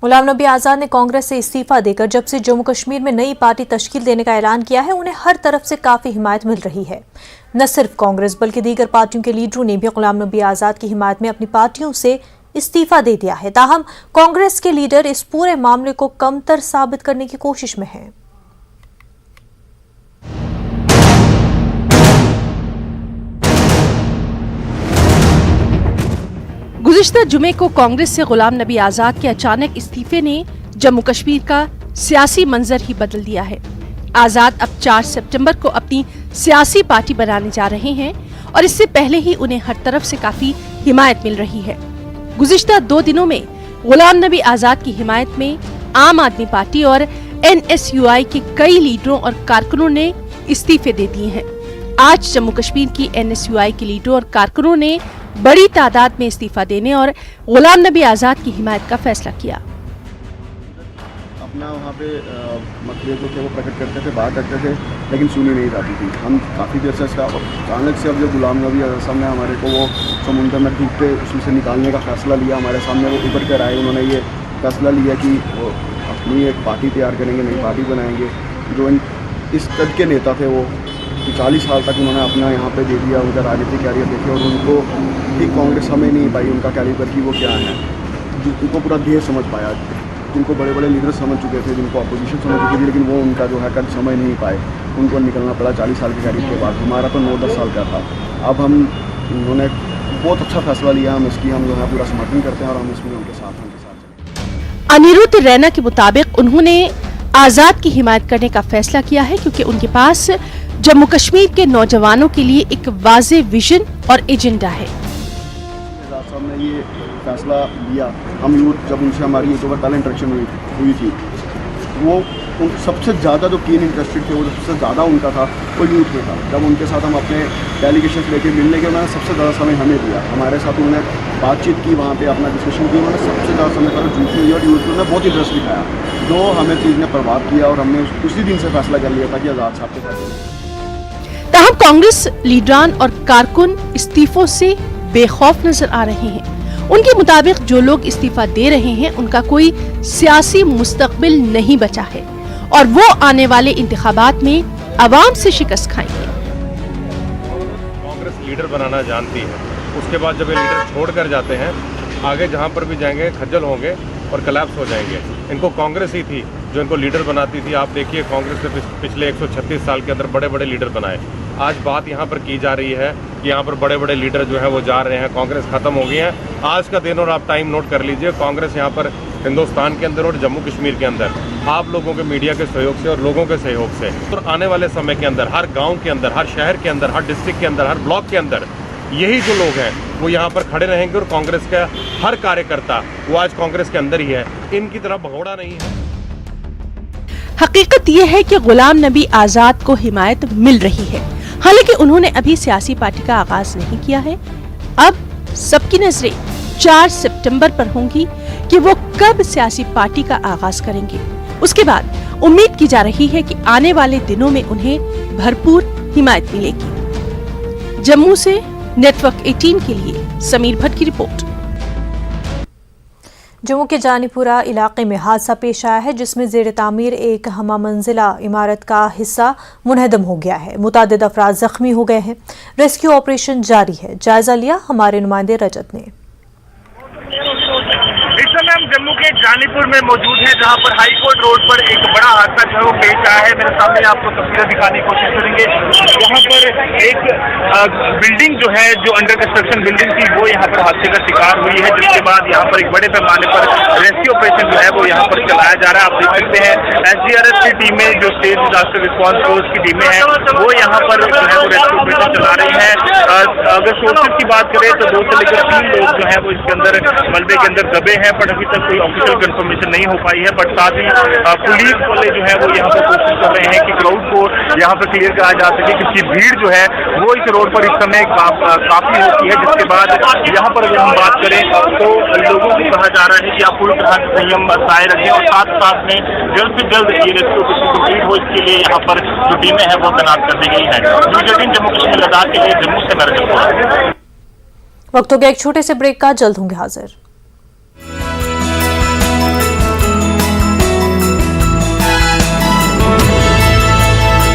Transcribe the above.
गुलाम नबी आजाद ने कांग्रेस से इस्तीफा देकर जब से जम्मू कश्मीर में नई पार्टी तश्कील देने का ऐलान किया है, उन्हें हर तरफ से काफी हिमायत मिल रही है। न सिर्फ कांग्रेस बल्कि दीगर पार्टियों के लीडरों ने भी गुलाम नबी आजाद की हिमायत में अपनी पार्टियों से इस्तीफा दे दिया है। ताहम कांग्रेस के लीडर इस पूरे मामले को कमतर साबित करने की कोशिश में हैं। गुज़िश्ता जुमे को कांग्रेस से गुलाम नबी आजाद के अचानक इस्तीफे ने जम्मू कश्मीर का सियासी मंजर ही बदल दिया है। आजाद अब 4 सितंबर को अपनी सियासी पार्टी बनाने जा रहे हैं और इससे पहले ही उन्हें हर तरफ से काफी हिमायत मिल रही है। गुज़िश्ता 2 दिनों में गुलाम नबी आजाद की हिमायत में आम आदमी पार्टी और NSUI के कई लीडरों और कारकुनों ने इस्तीफे दे दिए हैं। आज जम्मू कश्मीर की NSUI के लीडरों और कारकुनों ने बड़ी तादाद में इस्तीफा देने और गुलाम नबी आजाद की हिमायत का फैसला किया। अपना वहाँ पे मतभेद जो थे वो प्रकट करते थे, बात करते थे, लेकिन सुनी नहीं जाती थी। हम काफ़ी देर से इसका अचानक से अब जो गुलाम नबी आजाद साहब ने हमारे को वो समुंदर में डूबते उसमें से निकालने का फैसला लिया, हमारे सामने वो उभर कर आए। उन्होंने ये फैसला लिया कि वो अपनी एक पार्टी तैयार करेंगे, नई पार्टी बनाएंगे। जो इस कद के नेता थे वो 40 साल तक उन्होंने अपना यहाँ पे दे दिया, उनका राजनीतिक कैरियर देखे और उनको ठीक कांग्रेस समझ नहीं पाई उनका कैलिबर की वो क्या है, उनको पूरा ध्येय समझ पाया। जिनको बड़े बड़े लीडर समझ चुके थे, जिनको अपोजिशन समझ चुकी थी, लेकिन वो उनका जो है कद समझ नहीं पाए, उनको निकलना पड़ा 40 साल के कैरियर के बाद। हमारा तो 9-10 साल का था। अब उन्होंने बहुत अच्छा फैसला लिया, हम इसकी हम जो है पूरा समर्थन करते हैं और हम इसमें उनके साथ चलेंगे। अनिरुद्ध रैना के मुताबिक उन्होंने आजाद की हिमायत करने का फैसला किया है क्योंकि उनके पास जम्मू कश्मीर के नौजवानों के लिए एक वाज़ेह विजन और एजेंडा है। साहब ने ये फैसला लिया, हम यूथ जब उनसे हमारी एक बार पहले इंटरेक्शन हुई थी, वो सबसे ज़्यादा जो कीन इंटरेस्टेड थे, वो सबसे ज़्यादा उनका था वो यूथ में था। जब उनके साथ हम अपने डेलीगेशन लेके मिलने के, उन्होंने सबसे ज़्यादा समय हमें दिया, हमारे साथ उन्होंने बातचीत की, वहाँ पे अपना डिस्कशन की। उन्होंने सबसे ज़्यादा समय पर यूथ में और यूथ में बहुत इंटरेस्ट दिखाया, जो हमें चीज़ ने प्रभाव किया और हमने उसी दिन से फैसला कर लिया था कि आज़ाद साहब के साथ। ताहम कांग्रेस लीडरान और कारकुन इस्तीफों से बेखौफ नजर आ रहे हैं। उनके मुताबिक जो लोग इस्तीफा दे रहे हैं उनका कोई सियासी मुस्तकबिल नहीं बचा है और वो आने वाले इंतखाबात में अवाम से शिकस्त खाएंगे। कांग्रेस लीडर बनाना जानती है, उसके बाद जब ये लीडर छोड़ कर जाते हैं, आगे जहां पर भी जाएंगे खज्जल होंगे और कलैप्स हो जाएंगे। इनको कांग्रेस ही थी जो इनको लीडर बनाती थी। आप देखिए कांग्रेस ने पिछले 136 साल के अंदर बड़े बड़े लीडर बनाए। आज बात यहाँ पर की जा रही है कि यहाँ पर बड़े बड़े लीडर जो हैं वो जा रहे हैं, कांग्रेस खत्म हो गई है। आज का दिन और आप टाइम नोट कर लीजिए, कांग्रेस यहाँ पर हिंदुस्तान के अंदर और जम्मू कश्मीर के अंदर आप लोगों के मीडिया के सहयोग से और लोगों के सहयोग से और आने वाले समय के अंदर हर गाँव के अंदर, हर शहर के अंदर, हर डिस्ट्रिक्ट के अंदर, हर ब्लॉक के अंदर यही जो लोग हैं वो यहाँ पर खड़े रहेंगे और कांग्रेस का हर कार्यकर्ता वो आज कांग्रेस के अंदर ही है, इनकी तरह भगोड़ा नहीं है। हकीकत यह है कि गुलाम नबी आजाद को हिमायत मिल रही है, हालांकि उन्होंने अभी सियासी पार्टी का आगाज नहीं किया है। अब सबकी नजरें 4 सितंबर पर होंगी कि वो कब सियासी पार्टी का आगाज करेंगे। उसके बाद उम्मीद की जा रही है कि आने वाले दिनों में उन्हें भरपूर हिमायत मिलेगी। जम्मू से नेटवर्क 18 के लिए समीर भट्ट की रिपोर्ट। जम्मू के जानीपुरा इलाके में हादसा पेश आया है जिसमें जेर तामीर एक हमा मंजिला इमारत का हिस्सा मुनहदम हो गया है। मुतादिद अफराद जख्मी हो गए हैं। रेस्क्यू ऑपरेशन जारी है। जायजा लिया हमारे नुमाइंदे रजत ने। इस समय हम जम्मू के जानीपुर में मौजूद हैं जहां पर हाई कोर्ट रोड पर एक बड़ा हादसा जो है वो पेश आया है। मेरे सामने आपको तस्वीरें दिखाने की कोशिश करेंगे। यहाँ पर एक बिल्डिंग जो है, जो अंडर कंस्ट्रक्शन बिल्डिंग थी, वो यहाँ पर हादसे का शिकार हुई है, जिसके बाद यहाँ पर एक बड़े पैमाने पर रेस्क्यू ऑपरेशन जो है वो यहाँ पर चलाया जा रहा है। आप देख सकते हैं SDRF की टीमें, जो स्टेट डिजास्टर रिस्पॉन्स फोर्स की टीमें हैं, वो यहाँ पर जो है वो रेस्क्यू ऑपरेशन चला रही है। अगर सोर्सेज की बात करें तो 2 से लेकर 3 लोग जो है वो इसके अंदर मलबे के अंदर दबे हैं, बट अभी तक कोई ऑफिशियल कंफर्मेशन नहीं हो पाई है। बट साथ ही पुलिस वाले जो है वो यहाँ पर कोशिश कर रहे हैं कि क्राउड को यहाँ पर क्लियर कराया जा सके, क्योंकि भीड़ जो है वो इस रोड पर इस समय काफी होती है। जिसके बाद यहाँ पर अगर हम बात करें तो लोगों को कहा जा रहा है कि आप पूरी तरह से संयम बरताए रखें और साथ साथ में जल्द से जल्द ये रेस्क्यू ऑपरेशन कंप्लीट हो, इसके लिए यहाँ पर जो टीमें हैं वो तैनात कर दी गई है। जम्मू कश्मीर लद्दाख के लिए जम्मू से मैं रजत। वक्त हो गया एक छोटे से ब्रेक का, जल्द होंगे हाजिर।